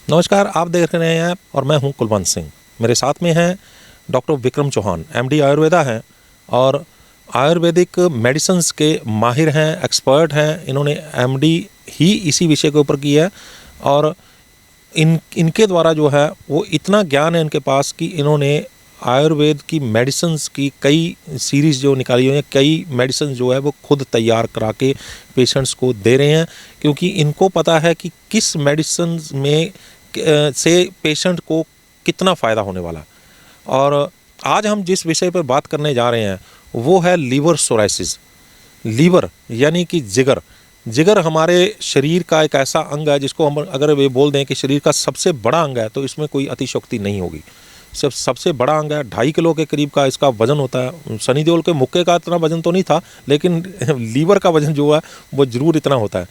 नमस्कार, आप देख रहे हैं और मैं हूं कुलवंत सिंह। मेरे साथ में हैं डॉक्टर विक्रम चौहान, एमडी आयुर्वेदा हैं और आयुर्वेदिक मेडिसिन्स के माहिर हैं, एक्सपर्ट हैं। इन्होंने एमडी ही इसी विषय के ऊपर की है और इनके द्वारा जो है वो इतना ज्ञान है इनके पास कि इन्होंने आयुर्वेद की मेडिसिन्स की कई सीरीज़ जो निकाली हुई हैं, कई मेडिसिन जो है वो खुद तैयार करा के पेशेंट्स को दे रहे हैं, क्योंकि इनको पता है कि किस मेडिसिन में से पेशेंट को कितना फ़ायदा होने वाला है। और आज हम जिस विषय पर बात करने जा रहे हैं वो है लीवर सोराइसिस। लीवर यानी कि जिगर। जिगर हमारे शरीर का एक ऐसा अंग है जिसको हम अगर ये बोल दें कि शरीर का सबसे बड़ा अंग है तो इसमें कोई अतिशयोक्ति नहीं होगी। सबसे बड़ा अंग है, 2.5 किलो के करीब का इसका वजन होता है। सनी देओल के मुक्के का इतना वजन तो नहीं था, लेकिन लीवर का वजन जो है वो ज़रूर इतना होता है।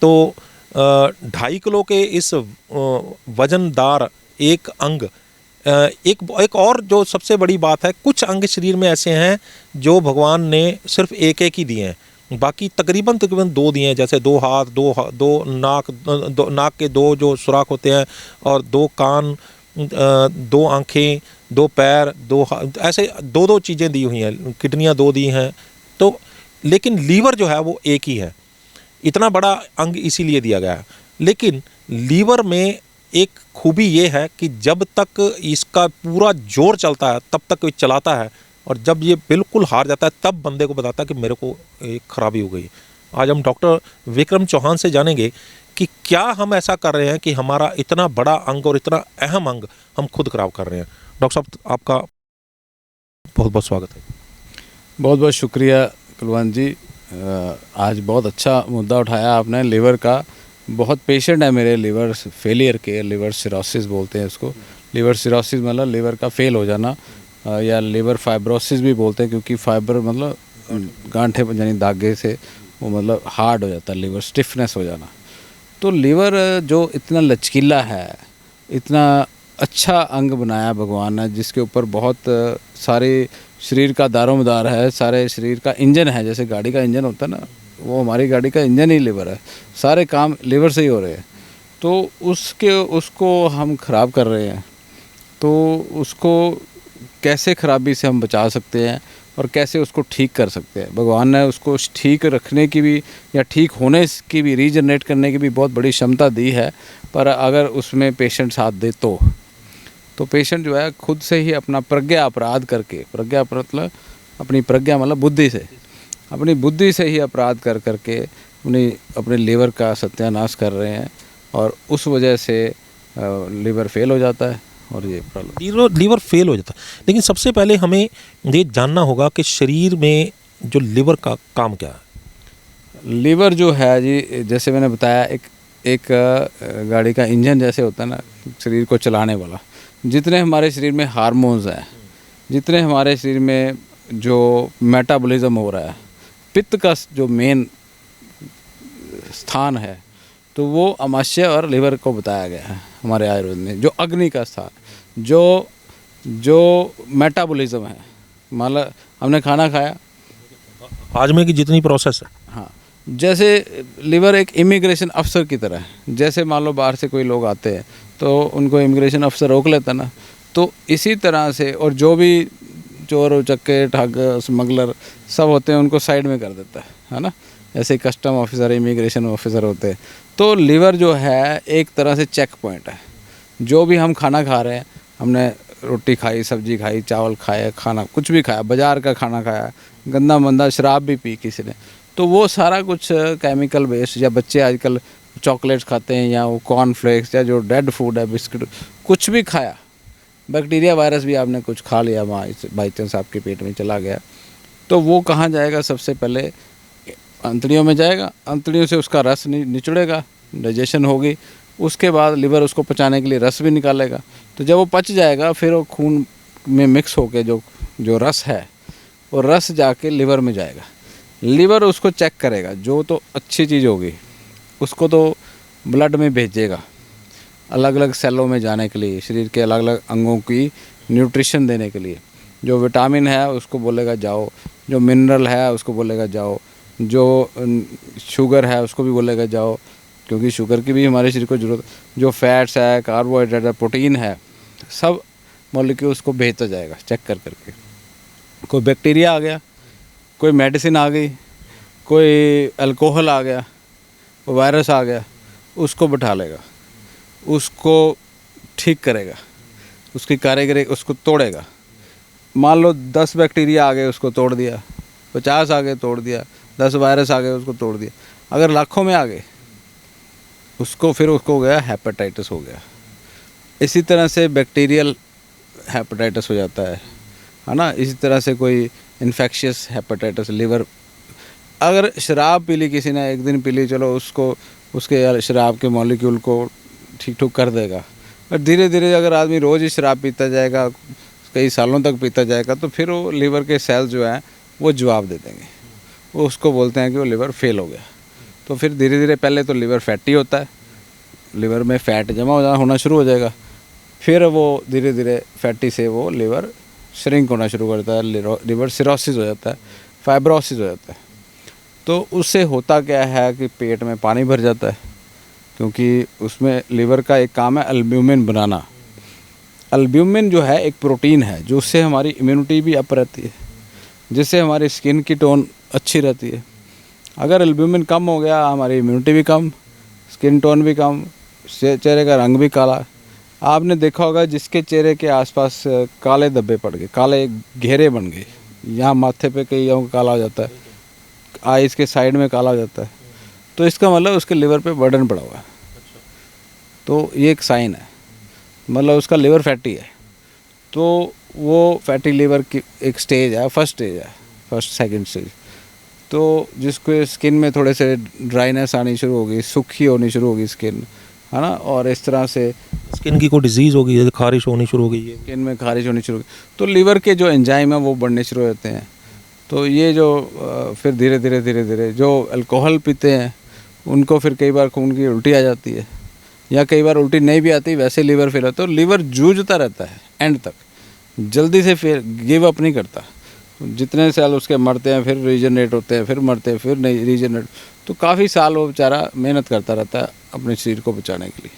तो 2.5 किलो के इस वजनदार एक अंग, एक और जो सबसे बड़ी बात है, कुछ अंग शरीर में ऐसे हैं जो भगवान ने सिर्फ एक एक ही दिए हैं, बाकी तकरीबन 2 दिए हैं। जैसे 2 हाथ, दो नाक के 2 जो सुराख होते हैं और 2 कान, 2 आँखें, 2 पैर, 2 ऐसे 2 चीज़ें दी हुई हैं। किडनियाँ 2 दी हैं। तो लेकिन लीवर जो है वो एक ही है। इतना बड़ा अंग इसीलिए दिया गया है। लेकिन लीवर में एक खूबी ये है कि जब तक इसका पूरा जोर चलता है तब तक ये चलाता है, और जब ये बिल्कुल हार जाता है तब बंदे को बताता है कि मेरे को एक खराबी हो गई। आज हम डॉक्टर विक्रम चौहान से जानेंगे कि क्या हम ऐसा कर रहे हैं कि हमारा इतना बड़ा अंग और इतना अहम अंग हम खुद खराब कर रहे हैं। डॉक्टर साहब, आपका बहुत बहुत स्वागत है। बहुत बहुत शुक्रिया कुलवंत जी। आज बहुत अच्छा मुद्दा उठाया आपने लीवर का। बहुत पेशेंट है मेरे लीवर फेलियर के, लीवर सिरोसिस बोलते हैं उसको। लीवर सिरोसिस मतलब लीवर का फेल हो जाना, या लीवर फाइब्रोसिस भी बोलते हैं, क्योंकि फाइबर मतलब गांठे यानी धागे से वो मतलब हार्ड हो जाता है, लीवर स्टिफनेस हो जाना। तो लीवर जो इतना लचकीला है, इतना अच्छा अंग बनाया भगवान ने, जिसके ऊपर बहुत सारे शरीर का दारोमदार है, सारे शरीर का इंजन है। जैसे गाड़ी का इंजन होता है ना, वो हमारी गाड़ी का इंजन ही लीवर है। सारे काम लीवर से ही हो रहे हैं। तो उसको हम ख़राब कर रहे हैं। तो उसको कैसे ख़राबी से हम बचा सकते हैं और कैसे उसको ठीक कर सकते हैं। भगवान ने उसको ठीक रखने की भी या ठीक होने की भी, रीजनरेट करने की भी बहुत बड़ी क्षमता दी है। पर अगर उसमें पेशेंट साथ दे तो पेशेंट जो है खुद से ही अपना प्रज्ञा अपराध करके, प्रज्ञा मतलब अपनी प्रज्ञा मतलब बुद्धि से, अपनी बुद्धि से ही अपराध करके अपने लीवर का सत्यानाश कर रहे हैं, और उस वजह से लीवर फेल हो जाता है और ये प्रॉब्लम। लीवर फेल हो जाता है। लेकिन सबसे पहले हमें ये जानना होगा कि शरीर में जो लीवर का काम क्या है। लीवर जो है जी, जैसे मैंने बताया, एक गाड़ी का इंजन जैसे होता है ना, शरीर को चलाने वाला। जितने हमारे शरीर में हार्मोन्स हैं, जितने हमारे शरीर में जो मेटाबॉलिज्म हो रहा है, पित्त का जो मेन स्थान है, तो वो अमाशय और लीवर को बताया गया है हमारे आयुर्वेद में। जो अग्नि का स्थान, जो मेटाबॉलिज्म है, मतलब हमने खाना खाया, हाजमे की जितनी प्रोसेस है, हाँ, जैसे लीवर एक इमिग्रेशन अफसर की तरह है। जैसे मान लो बाहर से कोई लोग आते हैं तो उनको इमिग्रेशन अफसर रोक लेता ना, तो इसी तरह से, और जो भी चोर उचक्के ठग स्मगलर सब होते हैं उनको साइड में कर देता है ना। ऐसे कस्टम ऑफिसर, इमिग्रेशन ऑफिसर होते हैं। तो लीवर जो है एक तरह से चेक पॉइंट है। जो भी हम खाना खा रहे हैं, हमने रोटी खाई, सब्जी खाई, चावल खाए, खाना कुछ भी खाया, बाज़ार का खाना खाया, गंदा मंदा शराब भी पी किसी ने, तो वो सारा कुछ केमिकल बेस्ड, या बच्चे आजकल चॉकलेट्स खाते हैं, या वो कॉर्नफ्लेक्स, या जो डेड फूड है, बिस्किट, कुछ भी खाया, बैक्टीरिया वायरस भी आपने कुछ खा लिया, वहाँ बाई चांस आपके पेट में चला गया, तो वो कहाँ जाएगा? सबसे पहले अंतड़ियों में जाएगा। अंतड़ियों से उसका रस निचड़ेगा, डाइजेशन होगी, उसके बाद लीवर उसको पचाने के लिए रस भी निकालेगा। तो जब वो पच जाएगा, फिर वो खून में मिक्स होके जो रस है, वो रस जाके लीवर में जाएगा। लीवर उसको चेक करेगा, जो तो अच्छी चीज़ होगी उसको तो ब्लड में भेजेगा, अलग अलग सेलों में जाने के लिए, शरीर के अलग अलग अंगों की न्यूट्रिशन देने के लिए। जो विटामिन है उसको बोलेगा जाओ, जो मिनरल है उसको बोलेगा जाओ, जो शुगर है उसको भी बोलेगा जाओ, क्योंकि शुगर की भी हमारे शरीर को ज़रूरत, जो फैट्स है, कार्बोहाइड्रेट है, प्रोटीन है, सब मॉलिक्यूल्स को भेजता जाएगा चेक कर करके। कोई बैक्टीरिया आ गया, कोई मेडिसिन आ गई, कोई अल्कोहल आ गया, कोई वायरस आ गया, उसको बैठा लेगा, उसको ठीक करेगा, उसकी कारीगरी उसको तोड़ेगा। मान लो 10 बैक्टीरिया आ गए, उसको तोड़ दिया, 50 आ गए, तोड़ दिया, 10 वायरस आ गए, उसको तोड़ दिया। अगर लाखों में आ गए, उसको फिर उसको हो गया हेपेटाइटिस हो गया। इसी तरह से बैक्टीरियल हेपेटाइटिस हो जाता है ना। इसी तरह से कोई इन्फेक्शियस हेपेटाइटिस, लिवर, अगर शराब पी ली किसी ने, एक दिन पी ली, चलो उसको उसके शराब के मॉलिक्यूल को ठीक ठुक कर देगा। और धीरे धीरे अगर आदमी रोज़ ही शराब पीता जाएगा, कई सालों तक पीता जाएगा, तो फिर वो लिवर के सेल्स जो हैं वो जवाब दे देंगे, वो उसको बोलते हैं कि वो लिवर फेल हो गया। तो फिर धीरे धीरे पहले तो लिवर फैटी होता है, लिवर में फ़ैट जमा होना शुरू हो जाएगा, फिर वो धीरे धीरे फैटी से वो लिवर श्रिंक होना शुरू करता है, लिवर सिरोसिस हो जाता है, फाइब्रोसिस हो जाता है। तो उससे होता क्या है कि पेट में पानी भर जाता है, क्योंकि उसमें लिवर का एक काम है अल्ब्यूमिन बनाना। अल्ब्यूमिन जो है एक प्रोटीन है, जो उससे हमारी इम्यूनिटी भी अप रहती है, जिससे हमारी स्किन की टोन अच्छी रहती है। अगर एल्ब्यूमिन कम हो गया, हमारी इम्यूनिटी भी कम, स्किन टोन भी कम, चेहरे का रंग भी काला। आपने देखा होगा जिसके चेहरे के आसपास काले धब्बे पड़ गए, काले घेरे बन गए, यहाँ माथे पे कईयों को काला हो जाता है, आइज़ के साइड में काला हो जाता है, तो इसका मतलब उसके लिवर पे बर्डन पड़ा हुआ है। तो ये एक साइन है, मतलब उसका लिवर फैटी है। तो वो फैटी लिवर की एक स्टेज है, फर्स्ट स्टेज है, फर्स्ट सेकंड स्टेज। तो जिसको स्किन में थोड़े से ड्राइनेस आनी शुरू होगी, सूखी होनी शुरू होगी स्किन, है ना, और इस तरह से स्किन की कोई डिजीज़ होगी, जैसे खारिश होनी शुरू हो गई है, स्किन में खारिश होनी शुरू होगी, तो लिवर के जो एंजाइम है वो बढ़ने शुरू हो जाते हैं। तो ये जो फिर धीरे धीरे जो अल्कोहल पीते हैं उनको फिर कई बार खून की उल्टी आ जाती है, या कई बार उल्टी नहीं भी आती, वैसे लिवर फेल होता है। तो लिवर जूझता रहता है एंड तक, जल्दी से फिर गिव अप नहीं करता। जितने साल उसके मरते हैं, फिर रीजनरेट होते हैं, फिर मरते हैं, फिर नहीं रीजनरेट, तो काफ़ी साल वो बेचारा मेहनत करता रहता है अपने शरीर को बचाने के लिए।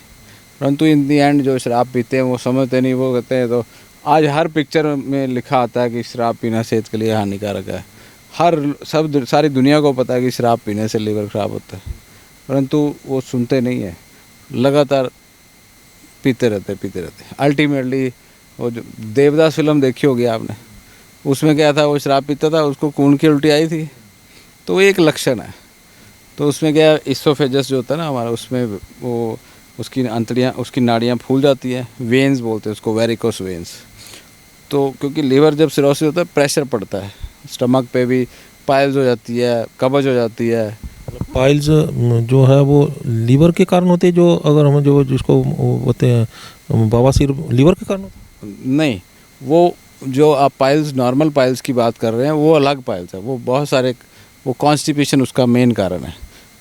परंतु इन दी एंड जो शराब पीते हैं वो समझते नहीं, वो कहते हैं। तो आज हर पिक्चर में लिखा आता है कि शराब पीना सेहत के लिए हानिकारक है, सारी दुनिया को पता है कि शराब पीने से लिवर ख़राब होता है, परंतु वो सुनते नहीं है, लगातार पीते रहते। अल्टीमेटली वो जो देवदास फिल्म देखी होगी आपने, उसमें क्या था, वो शराब पीता था, उसको खून की उल्टी आई थी, तो वो एक लक्षण है। तो उसमें क्या, इसोफेजस जो होता है ना हमारा, उसमें वो उसकी अंतड़ियाँ, उसकी नाड़ियाँ फूल जाती हैं, वेन्स बोलते हैं उसको, वेरिकोस वेन्स। तो क्योंकि लिवर जब सिरोसिस होता है, प्रेशर पड़ता है स्टमक पे भी, पाइल्स हो जाती है, कब्ज हो जाती है। पाइल्स जो है वो लीवर के कारण होते हैं, जो अगर हम जो जिसको होते हैं बवासीर, लीवर के कारण होते नहीं, वो जो आप पाइल्स, नॉर्मल पाइल्स की बात कर रहे हैं, वो अलग पाइल्स है, वो बहुत सारे, वो कॉन्स्टिपेशन उसका मेन कारण है।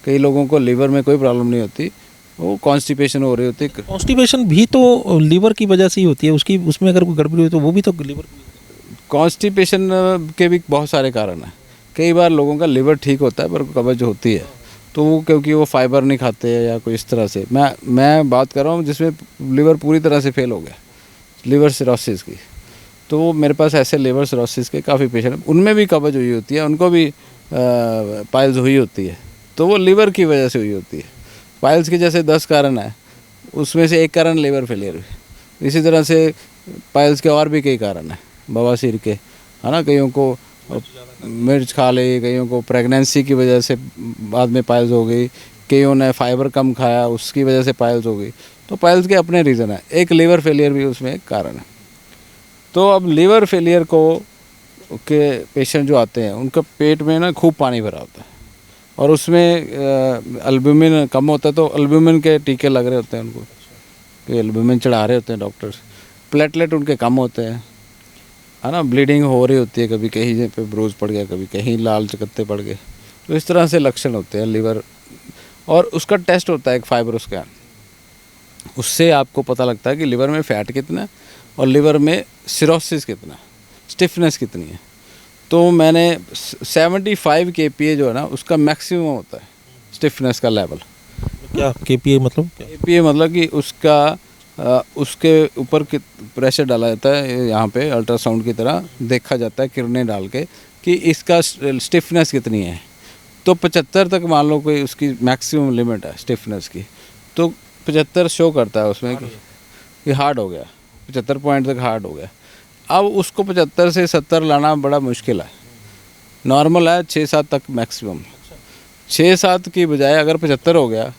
कई लोगों को लिवर में कोई प्रॉब्लम नहीं होती, वो कॉन्स्टिपेशन हो रही होती है। कॉन्स्टिपेशन भी तो लीवर की वजह से ही होती है, उसकी उसमें अगर कोई गड़बड़ी हुई तो वो भी तो लीवर। कॉन्स्टिपेशन के भी बहुत सारे कारण हैं। कई बार लोगों का लिवर ठीक होता है पर कब्ज होती है, तो वो क्योंकि वो फाइबर नहीं खाते हैं या कोई इस तरह से। मैं बात कर रहा हूँ जिसमें लिवर पूरी तरह से फेल हो गया, लिवर सिरोसिस की। तो वो मेरे पास ऐसे लिवर सिरोसिस के काफ़ी पेशेंट, उनमें भी कब्ज हुई होती है, उनको भी पाइल्स हुई होती है, तो वो लिवर की वजह से हुई होती है। पाइल्स के जैसे 10 कारण है, उसमें से एक कारण लिवर फेलियर हुई। इसी तरह से पाइल्स के और भी कई कारण हैं, बवासीर के, है ना। कईयों को मिर्च खा ली, कईयों को प्रेगनेंसी की वजह से बाद में पाइल्स हो गई, कईयों ने फाइबर कम खाया उसकी वजह से पाइल्स हो गई। तो पाइल्स के अपने रीज़न है, एक लिवर फेलियर भी उसमें एक कारण है। तो अब लिवर फेलियर को के पेशेंट जो आते हैं, उनका पेट में ना खूब पानी भरा होता है, और उसमें एल्ब्यूमिन कम होता है, तो एल्ब्यूमिन के टीके लग रहे होते हैं उनको, कि एल्ब्यूमिन चढ़ा रहे होते हैं डॉक्टर्स। प्लेटलेट उनके कम होते हैं, है ना, ब्लीडिंग हो रही होती है, कभी कहीं पे ब्रूज पड़ गया, कभी कहीं लाल चकत्ते पड़ गए। तो इस तरह से लक्षण होते हैं लिवर। और उसका टेस्ट होता है एक फाइब्रो स्कैन, उससे आपको पता लगता है कि लिवर में फ़ैट कितना है और लिवर में सिरोसिस कितना है, स्टिफनेस कितनी है। तो मैंने 75 kPa जो है ना, उसका मैक्सिमम होता है स्टिफनेस का लेवल। क्या KPA मतलब क्या? KPA मतलब कि उसके ऊपर प्रेशर डाला जाता है, यहाँ पे अल्ट्रासाउंड की तरह देखा जाता है किरणें डाल के कि इसका स्टिफनेस कितनी है। तो 75 तक मान लो कोई उसकी मैक्सिमम लिमिट है स्टिफनेस की, तो 75 शो करता है उसमें कि हार्ड हो गया, 75 पॉइंट तक हार्ड हो गया। अब उसको 75 से 70 लाना बड़ा मुश्किल है। नॉर्मल है 6-7 तक मैक्सिमम। 6-7 की बजाय अगर 75 हो गया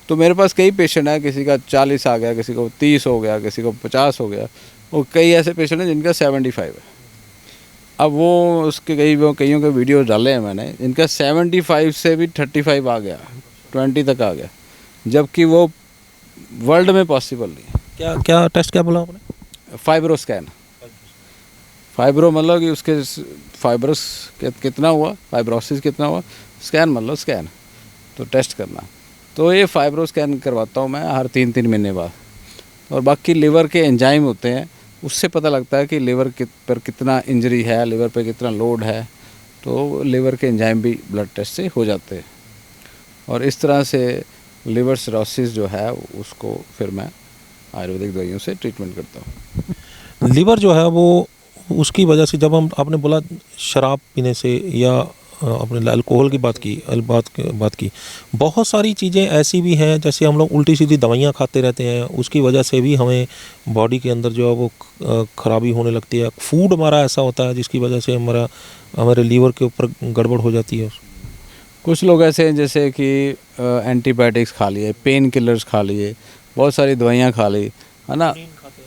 तो मेरे पास कई पेशेंट हैं, किसी का 40 आ गया, किसी को 30 हो गया, किसी को 50 हो गया, और कई ऐसे पेशेंट हैं जिनका 75 है। अब वो उसके कईयों के वीडियो डाले हैं मैंने, इनका 75 से भी 35 आ गया, 20 तक आ गया, जबकि वो वर्ल्ड में पॉसिबल नहीं है। क्या क्या टेस्ट क्या बोला आपने? Fibro scan. फाइब्रो मतलब कि उसके फाइब्रोस कितना हुआ, फाइब्रोसिस कितना हुआ, स्कैन मतलब स्कैन, तो टेस्ट करना। तो ये फाइब्रो स्कैन करवाता हूँ मैं हर 3-3 महीने बाद। और बाकी लिवर के एंजाइम होते हैं, उससे पता लगता है कि लिवर पर कितना इंजरी है, लिवर पे कितना लोड है, तो लिवर के एंजाइम भी ब्लड टेस्ट से हो जाते हैं। और इस तरह से लिवर सिरोसिस जो है उसको फिर मैं आयुर्वेदिक दवाइयों से ट्रीटमेंट करता हूँ। लीवर जो है वो उसकी वजह से, जब हम आपने बोला शराब पीने से या अपने अल्कोहल की बात की, बहुत सारी चीज़ें ऐसी भी हैं, जैसे हम लोग उल्टी सीधी दवाइयाँ खाते रहते हैं, उसकी वजह से भी हमें बॉडी के अंदर जो है वो खराबी होने लगती है। फूड हमारा ऐसा होता है जिसकी वजह से हमारे लीवर के ऊपर गड़बड़ हो जाती है। कुछ लोग ऐसे हैं जैसे कि एंटीबायोटिक्स खा लिए, पेन किलर्स खा लिए, बहुत सारी दवाइयाँ खा ली, है ना,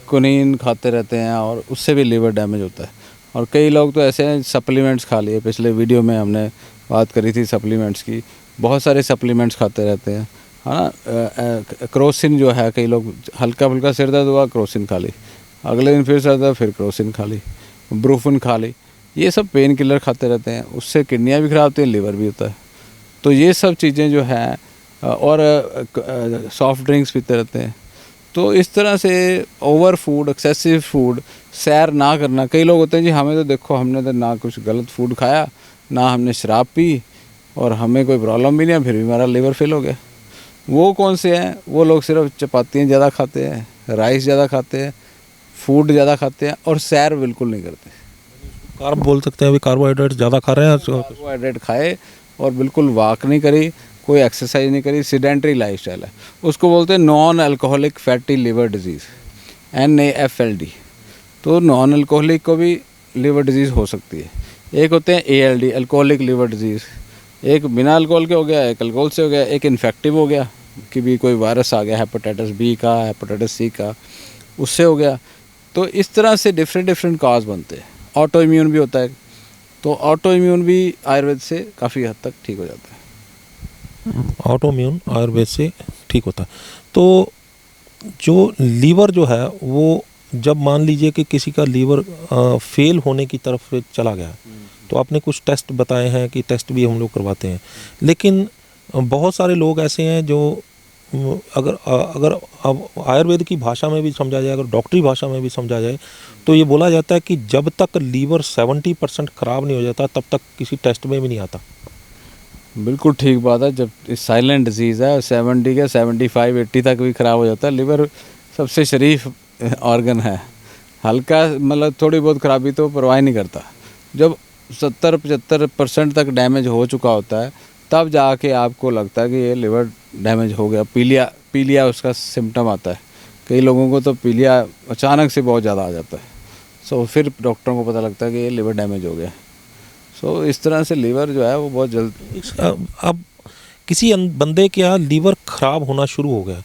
कुनीन खाते रहते हैं और उससे भी लीवर डैमेज होता है। और कई लोग तो ऐसे हैं सप्लीमेंट्स खा लिए, पिछले वीडियो में हमने बात करी थी सप्लीमेंट्स की, बहुत सारे सप्लीमेंट्स खाते रहते हैं, है ना। क्रोसिन जो है, कई लोग हल्का फुल्का सिर दर्द हुआ क्रोसिन खा ली, अगले दिन फिर सिर दर्द फिर क्रोसिन खा ली, ब्रूफिन खा ली, ये सब पेन किलर खाते रहते हैं, उससे किडनियाँ भी खराब होती हैं, लीवर भी होता है। तो ये सब चीज़ें जो हैं, और सॉफ्ट ड्रिंक्स पीते रहते हैं। तो इस तरह से ओवर फूड, एक्सेसिव फूड, सैर ना करना। कई लोग होते हैं जी हमें तो देखो, हमने तो ना कुछ गलत फूड खाया, ना हमने शराब पी, और हमें कोई प्रॉब्लम भी नहीं है, फिर भी हमारा लीवर फेल हो गया। वो कौन से हैं? वो लोग सिर्फ चपातियाँ ज़्यादा खाते हैं, राइस ज़्यादा खाते हैं, फूड ज़्यादा खाते हैं और सैर बिल्कुल नहीं करते। कार्ब बोल सकते हैं, अभी कार्बोहाइड्रेट ज़्यादा खा रहे हैं। कार्बोहाइड्रेट खाए और बिल्कुल वॉक नहीं करी, कोई एक्सरसाइज नहीं करी, सीडेंट्री लाइफस्टाइल है, उसको बोलते हैं non alcoholic fatty liver disease, NAFLD। तो नॉन अल्कोहलिक को भी लिवर डिजीज़ हो सकती है। एक होते हैं ALD, अल्कोहलिक लिवर डिजीज़, एक बिना अल्कोहल के हो गया, एक अल्कोहल से हो गया, एक इन्फेक्टिव हो गया कि भी कोई वायरस आ गया, हेपेटाइटिस B का, हेपेटाइटिस C का, उससे हो गया। तो इस तरह से डिफरेंट काज बनते हैं। ऑटो इम्यून भी होता है, तो ऑटो इम्यून भी आयुर्वेद से काफ़ी हद तक ठीक हो जाता है। ऑटोइम्यून आयुर्वेद से ठीक होता है। तो जो लीवर जो है वो, जब मान लीजिए कि किसी का लीवर फेल होने की तरफ चला गया, तो आपने कुछ टेस्ट बताए हैं कि टेस्ट भी हम लोग करवाते हैं, लेकिन बहुत सारे लोग ऐसे हैं जो अगर अब आयुर्वेद की भाषा में भी समझा जाए, अगर डॉक्टरी भाषा में भी समझा जाए, तो ये बोला जाता है कि जब तक लीवर 70% ख़राब नहीं हो जाता तब तक किसी टेस्ट में भी नहीं आता। बिल्कुल ठीक बात है। जब साइलेंट डिजीज़ है, 70 का 75, 80 तक भी ख़राब हो जाता है। लिवर सबसे शरीफ ऑर्गन है, हल्का मतलब थोड़ी बहुत खराबी तो परवाह नहीं करता। जब 70-75% तक डैमेज हो चुका होता है, तब जाके आपको लगता है कि ये लिवर डैमेज हो गया। पीलिया उसका सिम्टम आता है। कई लोगों को तो पीलिया अचानक से बहुत ज़्यादा आ जाता है, सो फिर डॉक्टरों को पता लगता है कि ये लिवर डैमेज हो गया। सो इस तरह से लीवर जो है वो बहुत जल्द। अब किसी बंदे का लीवर ख़राब होना शुरू हो गया,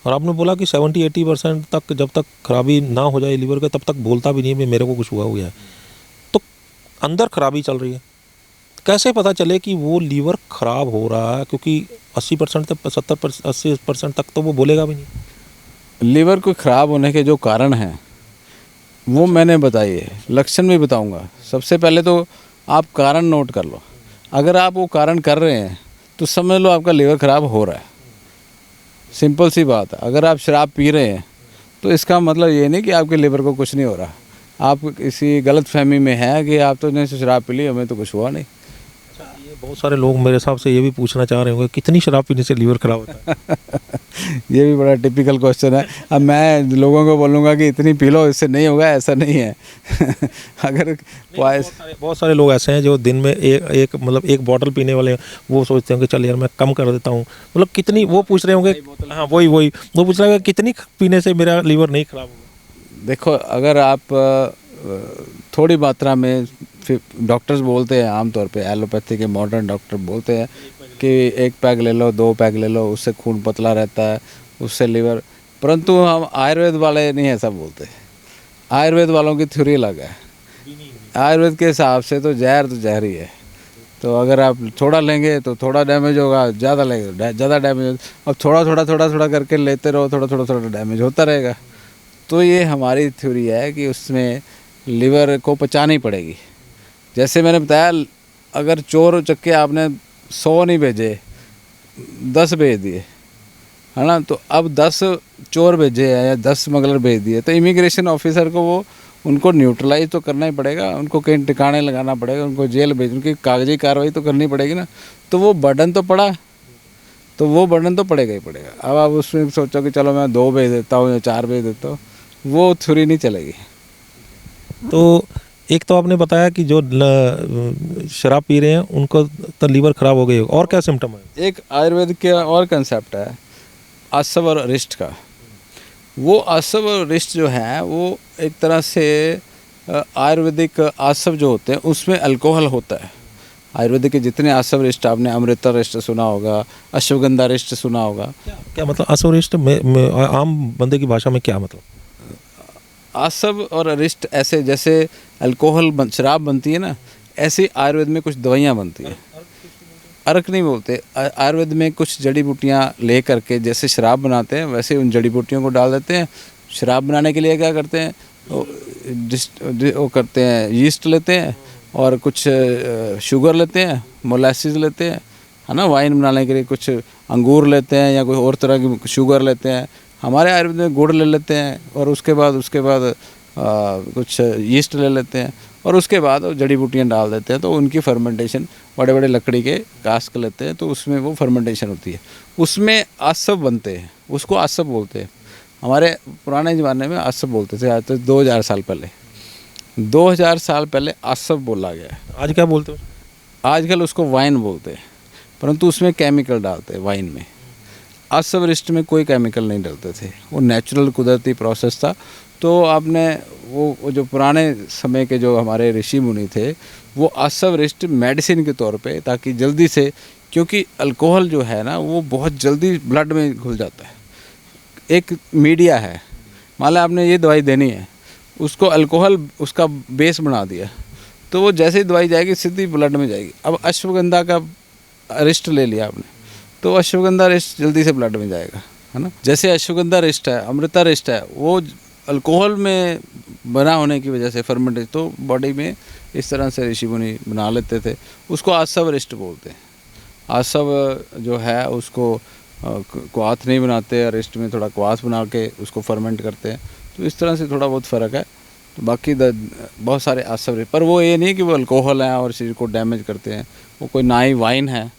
और आपने बोला कि 70-80% तक जब तक खराबी ना हो जाए लीवर का, तब तक बोलता भी नहीं है मेरे को कुछ हुआ है, तो अंदर खराबी चल रही है। कैसे पता चले कि वो लीवर ख़राब हो रहा है? क्योंकि 80% तक 80% तक तो वो बोलेगा भी नहीं। लीवर को ख़राब होने के जो कारण हैं वो मैंने बताई है, लक्षण भी बताऊंगा। सबसे पहले तो आप कारण नोट कर लो। अगर आप वो कारण कर रहे हैं तो समझ लो आपका लीवर ख़राब हो रहा है। सिंपल सी बात है। अगर आप शराब पी रहे हैं तो इसका मतलब ये नहीं कि आपके लीवर को कुछ नहीं हो रहा। आप किसी गलत फहमी में हैं कि आप तो नहीं शराब पी ली, हमें तो कुछ हुआ नहीं। ये बहुत सारे लोग मेरे हिसाब से ये भी पूछना चाह रहे होंगे कितनी शराब पीने से लीवर खराब होता है। ये भी बड़ा टिपिकल क्वेश्चन है। अब मैं लोगों को बोलूँगा कि इतनी पी लो, इससे नहीं होगा, ऐसा नहीं है। अगर बहुत सारे लोग ऐसे हैं जो दिन में एक मतलब एक बॉटल पीने वाले हैं, वो सोचते होंगे चल यार मैं कम कर देता हूँ, मतलब कितनी, वो पूछ रहे होंगे, हाँ वही वो पूछ रहे होंगे कितनी पीने से मेरा लीवर नहीं खराब होगा। देखो, अगर आप थोड़ी मात्रा में, फिर डॉक्टर्स बोलते हैं आमतौर पे, एलोपैथी के मॉडर्न डॉक्टर बोलते हैं कि 1 पैग ले लो, 2 पैग ले लो, उससे खून पतला रहता है, उससे लीवर। परंतु हम आयुर्वेद वाले नहीं ऐसा बोलते। आयुर्वेद वालों की थ्योरी अलग है। आयुर्वेद के हिसाब से तो जहर ही है। तो अगर आप थोड़ा लेंगे तो थोड़ा डैमेज होगा, ज़्यादा लेंगे ज़्यादा डैमेज होगा। अब थोड़ा करके लेते रहो, थोड़ा डैमेज होता रहेगा। तो ये हमारी थ्योरी है कि उसमें लीवर को पचानी पड़ेगी। जैसे मैंने बताया, अगर चोर उचक्के आपने 100 नहीं भेजे, 10 भेज दिए, है ना, तो अब 10 चोर भेजे हैं या 10 स्मगलर भेज दिए, तो इमिग्रेशन ऑफिसर को उनको न्यूट्रलाइज तो करना ही पड़ेगा, उनको कहीं ठिकाने लगाना पड़ेगा, उनको जेल भेज, उनकी कागजी कार्रवाई तो करनी पड़ेगी ना। तो वो बर्डन तो पड़ेगा ही पड़ेगा। अब आप उसमें सोचो कि चलो मैं 2 भेज देता हूँ या 4 भेज देता हूँ, वो थ्योरी नहीं चलेगी। तो एक तो आपने बताया कि जो शराब पी रहे हैं उनको तो लीवर खराब हो गई, और क्या सिम्टम है? एक आयुर्वेद का और कंसेप्ट है आसव और रिष्ट का। वो आसव और रिष्ट जो है वो एक तरह से आयुर्वेदिक आसव जो होते हैं उसमें अल्कोहल होता है। आयुर्वेदिक के जितने आसव रिष्ट, आपने अमृता रिष्ट सुना होगा, अश्वगंधा रिष्ट सुना होगा। क्या मतलब असवरिष्ट में आम बंदे की भाषा में क्या मतलब? आसव और रिष्ट ऐसे जैसे अल्कोहल शराब बनती है ना, ऐसे आयुर्वेद में कुछ दवाइयाँ बनती हैं। अर्क नहीं बोलते, आयुर्वेद में कुछ जड़ी बूटियाँ ले करके जैसे शराब बनाते हैं वैसे उन जड़ी बूटियों को डाल देते हैं। शराब बनाने के लिए क्या करते हैं, वो करते हैं, यीस्ट लेते हैं और कुछ शुगर लेते हैं, मोलासिस लेते हैं, है ना, वाइन बनाने के लिए कुछ अंगूर लेते हैं या कोई और तरह की शुगर लेते हैं। हमारे आयुर्वेद में गुड़ ले लेते हैं और उसके बाद कुछ यीस्ट ले लेते हैं और उसके बाद जड़ी बूटियाँ डाल देते हैं। तो उनकी फर्मेंटेशन, बड़े बड़े लकड़ी के कास्क लेते हैं तो उसमें वो फर्मेंटेशन होती है, उसमें आसव बनते हैं, उसको आसव बोलते हैं। हमारे पुराने ज़माने में आसव बोलते थे, आज तो 2000 साल पहले, 2000 साल पहले आसव बोला गया है। आज क्या बोलते हो? आजकल उसको वाइन बोलते हैं, परंतु उसमें केमिकल डालते हैं वाइन में। आसव रिष्ट में कोई केमिकल नहीं डालते थे, वो नेचुरल कुदरती प्रोसेस था। तो आपने वो जो पुराने समय के जो हमारे ऋषि मुनि थे, वो आसव रिष्ट मेडिसिन के तौर पे, ताकि जल्दी से, क्योंकि अल्कोहल जो है ना वो बहुत जल्दी ब्लड में घुल जाता है। एक मीडिया है, मान लो आपने ये दवाई देनी है, उसको अल्कोहल उसका बेस बना दिया, तो वो जैसे ही दवाई जाएगी सीधी ब्लड में जाएगी। अब अश्वगंधा का रिष्ट ले लिया आपने, तो अश्वगंधा रिष्ट जल्दी से ब्लड में जाएगा, है ना। जैसे अश्वगंधा रिष्ट है, अमृता रिष्ट है, वो अल्कोहल में बना होने की वजह से फर्मेंटेशन, तो बॉडी में इस तरह से ऋषि मुनि बना लेते थे, उसको आसव रिष्ट बोलते हैं। आसव जो है उसको क्वाथ नहीं बनाते, रिष्ट में थोड़ा क्वाथ बना के उसको फर्मेंट करते हैं। तो इस तरह से थोड़ा बहुत फ़र्क है। तो बाकी बहुत सारे आसव, पर वो ये नहीं कि वो अल्कोहल हैं और शरीर को डैमेज करते हैं। वो कोई ना ही वाइन है,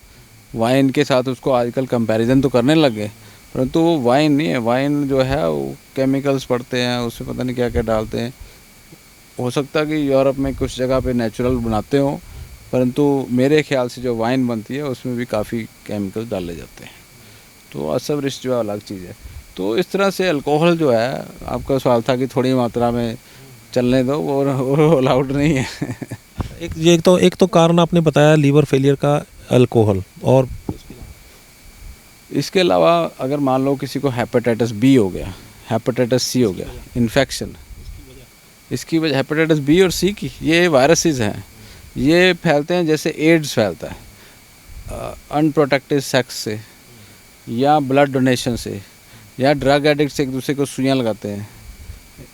वाइन के साथ उसको आजकल कंपैरिजन तो करने लग गए, परंतु वो वाइन नहीं है। वाइन जो है वो केमिकल्स पड़ते हैं, उसमें पता नहीं क्या क्या डालते हैं। हो सकता है कि यूरोप में कुछ जगह पे नेचुरल बनाते हों, परंतु मेरे ख्याल से जो वाइन बनती है उसमें भी काफ़ी केमिकल डाले जाते हैं। तो आसव रिष्ट जो है अलग चीज़ है। तो इस तरह से अल्कोहल जो है, आपका सवाल था कि थोड़ी मात्रा में चलने दो, वो अलाउड नहीं है। एक तो कारण आपने बताया लीवर फेलियर का अल्कोहल, और इसके अलावा अगर मान लो किसी को हेपेटाइटिस बी हो गया, हेपेटाइटिस सी हो गया, इन्फेक्शन, इसकी वजह हेपेटाइटिस बी और सी की, ये वायरसेस हैं, ये फैलते हैं जैसे एड्स फैलता है अनप्रोटेक्टेड सेक्स से, या ब्लड डोनेशन से, या ड्रग एडिक्ट से एक दूसरे को सुइयाँ लगाते हैं,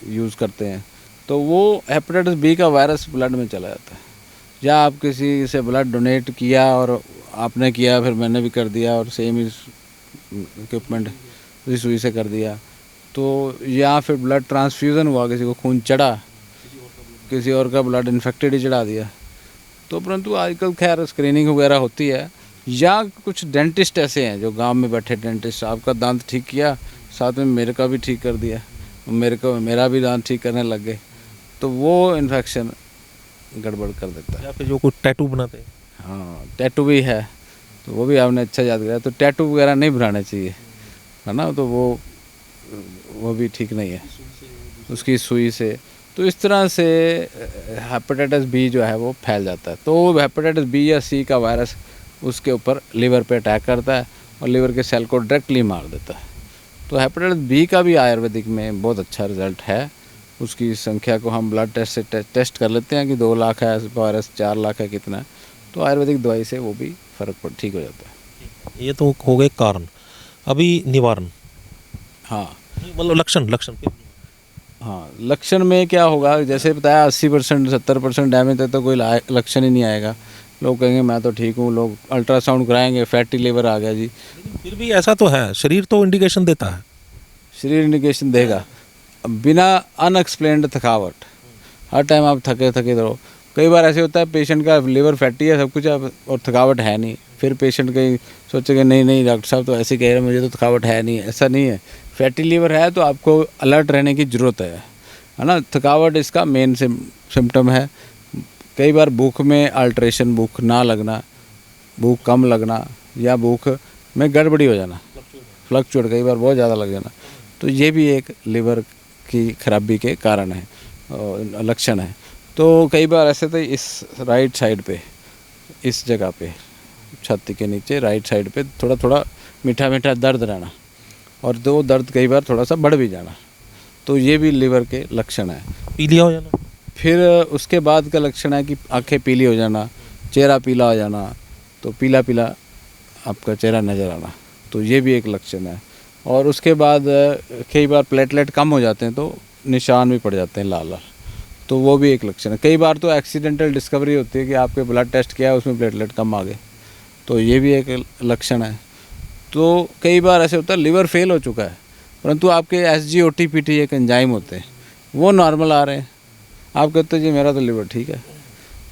यूज़ करते हैं, तो वो हेपेटाइटिस बी का वायरस ब्लड में चला जाता है। या आप किसी से ब्लड डोनेट किया और आपने किया, फिर मैंने भी कर दिया और सेम इक्विपमेंट उसी सुई से कर दिया, तो या फिर ब्लड ट्रांसफ्यूज़न हुआ, किसी को खून चढ़ा, किसी और का ब्लड इन्फेक्टेड ही चढ़ा दिया, तो परंतु आजकल खैर स्क्रीनिंग वगैरह होती है, या कुछ डेंटिस्ट ऐसे हैं जो गांव में बैठे डेंटिस्ट, आपका दांत ठीक किया साथ में मेरे का भी ठीक कर दिया, मेरा भी दांत ठीक करने लग गए, तो वो इन्फेक्शन गड़बड़ कर देता है। या फिर जो कोई टैटू बनाते हैं, हाँ, टैटू भी है, तो वो भी आपने अच्छा याद किया। तो टैटू वगैरह नहीं बनाने चाहिए, है ना, तो वो भी ठीक नहीं है उसकी सुई से। तो इस तरह से हेपेटाइटिस बी जो है वो फैल जाता है। तो हेपेटाइटिस बी या सी का वायरस उसके ऊपर लिवर पे अटैक करता है और लिवर के सेल को डायरेक्टली मार देता है। तो हेपेटाइटिस बी का भी आयुर्वेदिक में बहुत अच्छा रिजल्ट है। उसकी संख्या को हम ब्लड टेस्ट से टेस्ट कर लेते हैं कि 2 लाख है वायरस, 4 लाख है, कितना है, तो आयुर्वेदिक दवाई से वो भी फ़र्क ठीक हो जाता है। ये तो हो गए कारण। अभी निवारण, हाँ मतलब लक्षण हाँ, लक्षण में क्या होगा, जैसे बताया 80% 70% डैमेज है तो कोई लक्षण ही नहीं आएगा। लोग कहेंगे मैं तो ठीक हूँ, लोग अल्ट्रासाउंड कराएंगे फैटी लिवर आ गया जी। लेकिन फिर भी ऐसा तो है, शरीर तो इंडिकेशन देता है। शरीर इंडिकेशन देगा, बिना अनएक्सप्लेन्ड थकावट, हर टाइम आप थके थके रहो। कई बार ऐसे होता है पेशेंट का लिवर फैटी है सब कुछ है और थकावट है नहीं, फिर पेशेंट कहीं सोचेगा नहीं डॉक्टर साहब तो ऐसे कह रहे हैं मुझे तो थकावट है नहीं, ऐसा नहीं है। फैटी लिवर है तो आपको अलर्ट रहने की ज़रूरत है ना। थकावट इसका मेन सिम्टम है। कई बार भूख में अल्ट्रेशन, भूख ना लगना, भूख कम लगना, या भूख में गड़बड़ी हो जाना, फ्लक्चुएट कई बार बहुत ज़्यादा लग जाना, तो ये भी एक लिवर की खराबी के कारण है, लक्षण है। तो कई बार ऐसे तो इस राइट साइड पे, इस जगह पे छाती के नीचे राइट साइड पे थोड़ा थोड़ा मीठा मीठा दर्द रहना, और वो दर्द कई बार थोड़ा सा बढ़ भी जाना, तो ये भी लिवर के लक्षण है। पीलिया हो जाना, फिर उसके बाद का लक्षण है कि आंखें पीली हो जाना, चेहरा पीला हो जाना, तो पीला पीला आपका चेहरा नज़र आना, तो ये भी एक लक्षण है। और उसके बाद कई बार प्लेटलेट कम हो जाते हैं तो निशान भी पड़ जाते हैं लाल लाल, तो वो भी एक लक्षण है। कई बार तो एक्सीडेंटल डिस्कवरी होती है कि आपके ब्लड टेस्ट किया है उसमें प्लेटलेट कम आ गए, तो ये भी एक लक्षण है। तो कई बार ऐसे होता है लिवर फेल हो चुका है परंतु आपके SGOT-PT एक एंजाइम होते हैं वो नॉर्मल आ रहे हैं, आप कहते हैं जी मेरा तो लिवर ठीक है,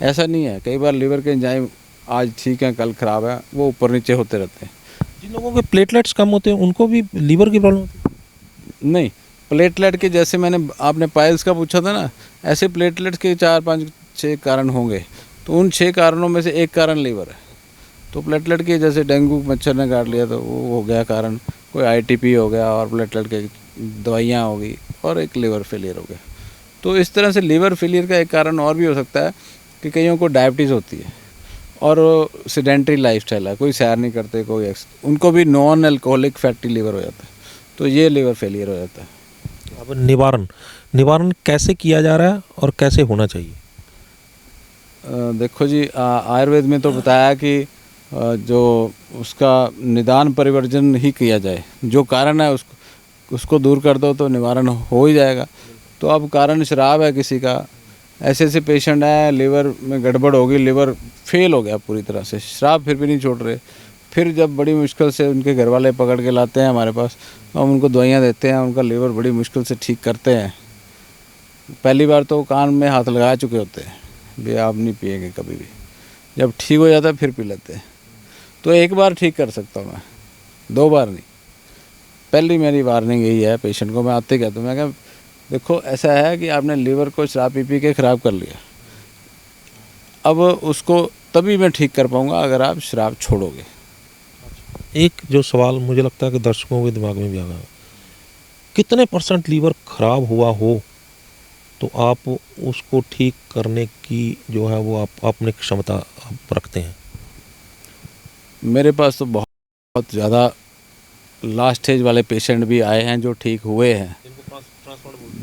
ऐसा नहीं है। कई बार लिवर के एंजाइम आज ठीक है कल ख़राब है, वो ऊपर नीचे होते रहते हैं। जिन लोगों के प्लेटलेट्स कम होते हैं उनको भी लीवर की प्रॉब्लम होती है? नहीं, प्लेटलेट के जैसे मैंने आपने पाइल्स का पूछा था ना, ऐसे प्लेटलेट्स के 4 5 6 कारण होंगे, तो उन 6 कारणों में से एक कारण लीवर है। तो प्लेटलेट के जैसे डेंगू मच्छर ने काट लिया तो वो हो गया कारण, कोई ITP हो गया और प्लेटलेट के दवाइयाँ हो गई, और एक लिवर फेलियर हो गया। तो इस तरह से लिवर फेलियर का एक कारण और भी हो सकता है कि कईयों को डायबिटीज़ होती है और सेडेंटरी लाइफस्टाइल है, कोई सैर नहीं करते, कोई उनको भी नॉन अल्कोहलिक फैटी लिवर हो जाता है, तो ये लिवर फेलियर हो जाता है। अब निवारण कैसे किया जा रहा है और कैसे होना चाहिए? देखो जी, आयुर्वेद में तो बताया कि जो उसका निदान परिवर्जन ही किया जाए, जो कारण है उसको दूर कर दो तो निवारण हो ही जाएगा। तो अब कारण शराब है किसी का, ऐसे ऐसे पेशेंट है लिवर में गड़बड़ होगी, लिवर फेल हो गया पूरी तरह से, शराब फिर भी नहीं छोड़ रहे, फिर जब बड़ी मुश्किल से उनके घर वाले पकड़ के लाते हैं हमारे पास, तो हम उनको दवाइयाँ देते हैं, उनका लिवर बड़ी मुश्किल से ठीक करते हैं। पहली बार तो कान में हाथ लगा चुके होते हैं, भी आप नहीं पिएंगे कभी भी, जब ठीक हो जाता है फिर पी लेते हैं। तो एक बार ठीक कर सकता हूँ मैं, 2 बार नहीं। पहली मेरी वार्निंग यही है पेशेंट को, मैं आते कहता हूँ, मैं क्या देखो ऐसा है कि आपने लिवर को शराब पी के ख़राब कर लिया, अब उसको तभी मैं ठीक कर पाऊँगा अगर आप शराब छोड़ोगे। एक जो सवाल मुझे लगता है कि दर्शकों के दिमाग में भी आ गया, कितने % लीवर खराब हुआ हो तो आप उसको ठीक करने की जो है वो आप अपनी क्षमता आप रखते हैं? मेरे पास तो बहुत ज़्यादा लास्ट स्टेज वाले पेशेंट भी आए हैं जो ठीक हुए हैं,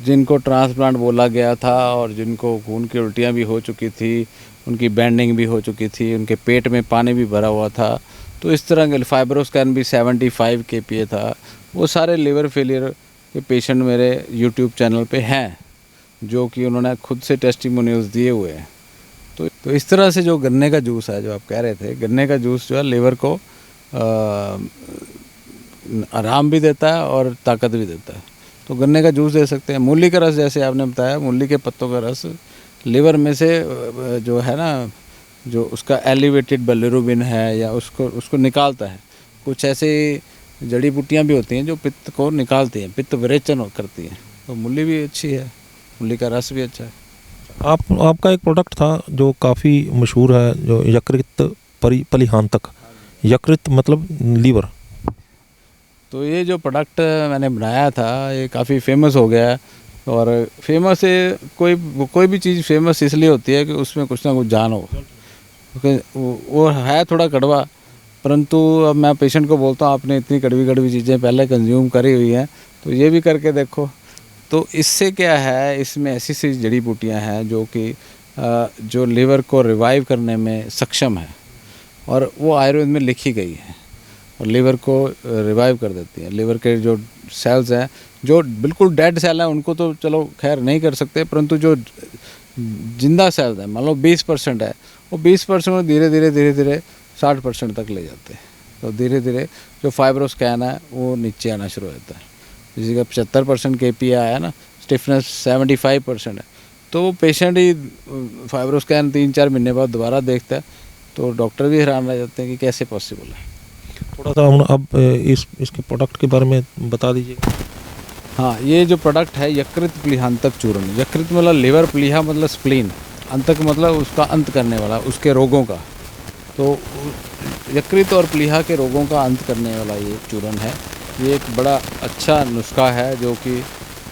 जिनको ट्रांसप्लांट बोला गया था और जिनको खून की उल्टियाँ भी हो चुकी थी, उनकी बैंडिंग भी हो चुकी थी, उनके पेट में पानी भी भरा हुआ था, तो इस तरह के फाइब्रोस्कैन भी 75 kPa था। वो सारे लिवर फेलियर के पेशेंट मेरे YouTube चैनल पे हैं, जो कि उन्होंने खुद से टेस्टिमोनियल्स दिए हुए हैं। तो इस तरह से जो गन्ने का जूस है, जो आप कह रहे थे, गन्ने का जूस जो है लिवर को आराम भी देता है और ताकत भी देता है, तो गन्ने का जूस दे सकते हैं। मूली का रस, जैसे आपने बताया, मूली के पत्तों का रस लिवर में से जो है ना जो उसका एलिवेटेड बिलिरुबिन है या उसको उसको निकालता है। कुछ ऐसे जड़ी बूटियाँ भी होती हैं जो पित्त को निकालती हैं, पित्त विरेचन करती हैं। तो मूली भी अच्छी है, मूली का रस भी अच्छा है। आपका एक प्रोडक्ट था जो काफ़ी मशहूर है, जो यकृत परिहांतक। यकृत मतलब लीवर। तो ये जो प्रोडक्ट मैंने बनाया था ये काफ़ी फेमस हो गया है। और फेमस है, कोई भी चीज़ फेमस इसलिए होती है कि उसमें कुछ ना कुछ जान हो। क्योंकि वो है थोड़ा कड़वा, परंतु अब मैं पेशेंट को बोलता हूँ आपने इतनी कड़वी कड़वी चीज़ें पहले कंज्यूम करी हुई हैं तो ये भी करके देखो। तो इससे क्या है, इसमें ऐसी सी जड़ी बूटियाँ हैं जो कि जो लीवर को रिवाइव करने में सक्षम है और वो आयुर्वेद में लिखी गई है और लीवर को रिवाइव कर देती है। लीवर के जो सेल्स हैं जो बिल्कुल डेड सेल हैं उनको तो चलो खैर नहीं कर सकते, परंतु जो जिंदा सेल्स हैं मान लो 20% है, वो 20% में धीरे धीरे 60% तक ले जाते हैं। तो धीरे धीरे जो फाइब्रोस्कैन है वो नीचे आना शुरू हो जाता है। जिसी का 75% KPI आया ना, स्टिफनेस 75% है, तो वो पेशेंट ही फाइब्रोस्कैन 3-4 महीने बाद दोबारा देखता है। तो डॉक्टर भी हैरान रह जाते हैं कि कैसे पॉसिबल है। थोड़ा सा अब इसके प्रोडक्ट के बारे में बता दीजिए। हाँ, ये जो प्रोडक्ट है यकृत प्लीहांतक चूर्ण। यकृत मतलब लीवर, प्लीहा मतलब स्प्लीन, अंतक मतलब उसका अंत करने वाला, उसके रोगों का। तो यकृत और प्लीहा के रोगों का अंत करने वाला ये चूर्ण है। ये एक बड़ा अच्छा नुस्खा है जो कि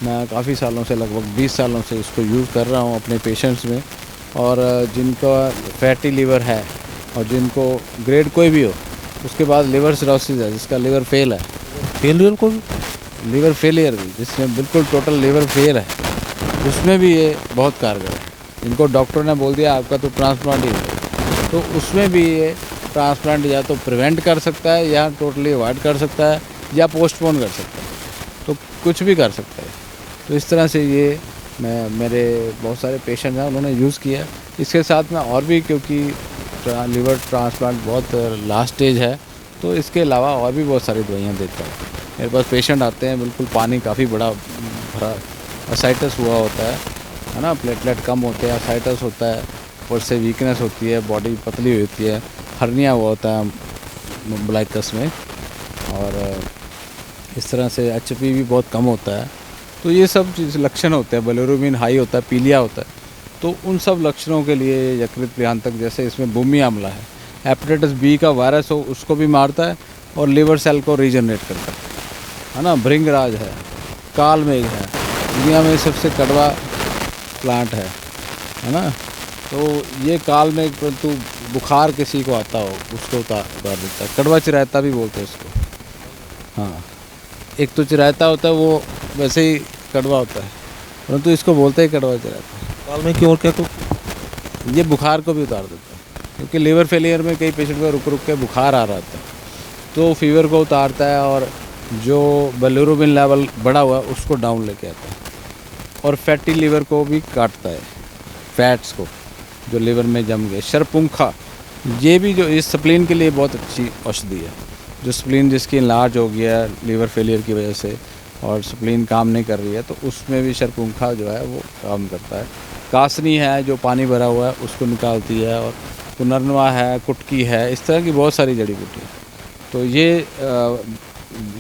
मैं काफ़ी सालों से, लगभग 20 सालों से इसको यूज़ कर रहा हूँ अपने पेशेंट्स में। और जिनका फैटी लीवर है और जिनको ग्रेड कोई भी हो, उसके बाद लिवर सिरोसिस है, जिसका लिवर फेल है, फेलियर को लीवर फेलियर भी, जिसमें बिल्कुल टोटल लीवर फेल है, उसमें भी ये बहुत कारगर है। जिनको डॉक्टर ने बोल दिया आपका तो ट्रांसप्लांट ही है, तो उसमें भी ये ट्रांसप्लांट या तो प्रिवेंट कर सकता है या टोटली अवॉइड कर सकता है या पोस्टपोन कर सकता है, तो कुछ भी कर सकता है। तो इस तरह से ये मेरे बहुत सारे पेशेंट हैं उन्होंने यूज़ किया। इसके साथ में और भी, क्योंकि लीवर ट्रांसप्लांट बहुत लास्ट स्टेज है, तो इसके अलावा और भी बहुत सारी दवाइयाँ देता हूँ। मेरे पास पेशेंट आते हैं बिल्कुल पानी काफ़ी बड़ा भरा, असाइटस हुआ होता है ना, प्लेटलेट कम होते हैं, असाइटस होता है, और से वीकनेस होती है, बॉडी पतली होती है, हर्निया हुआ होता है ब्लैकस में, और इस तरह से HP भी बहुत कम होता है। तो ये सब चीज़ लक्षण होते हैं, बिलिरुबिन हाई होता है, पीलिया होता है। तो उन सब लक्षणों के लिए यकृत प्लीहांतक, जैसे इसमें बुमी आम्ला है, हेपेटाइटिस B का वायरस हो उसको भी मारता है और लिवर सेल को रीजनरेट करता है ना। भृंगराज है, कालमेघ है, दुनिया में सबसे कड़वा प्लांट है ना। तो ये कालमेघ, परंतु बुखार किसी को आता हो उसको उतार देता है। कड़वा चिरायता भी बोलते हैं इसको। हाँ, एक तो चिरायता होता है वो वैसे ही कड़वा होता है, परंतु इसको बोलते ही कड़वा चिरायता। काल में की और क्या ये बुखार को भी उतार देता है, क्योंकि लीवर फेलियर में कई पेशेंट को रुक रुक के बुखार आ रहा था, तो फीवर को उतारता है और जो बिलिरुबिन लेवल बढ़ा हुआ है उसको डाउन लेके आता है, और फैटी लीवर को भी काटता है, फैट्स को जो लीवर में जम गए। शरपुंखा, ये भी जो इस स्प्लीन के लिए बहुत अच्छी औषधि है। जो स्प्लीन जिसकी इनलार्ज हो गया है लीवर फेलियर की वजह से और स्प्लीन काम नहीं कर रही है, तो उसमें भी शरपुंखा जो है वो काम करता है। कासनी है जो पानी भरा हुआ है उसको निकालती है, और पुनर्नवा है, कुटकी है, इस तरह की बहुत सारी जड़ी बूटियाँ। तो ये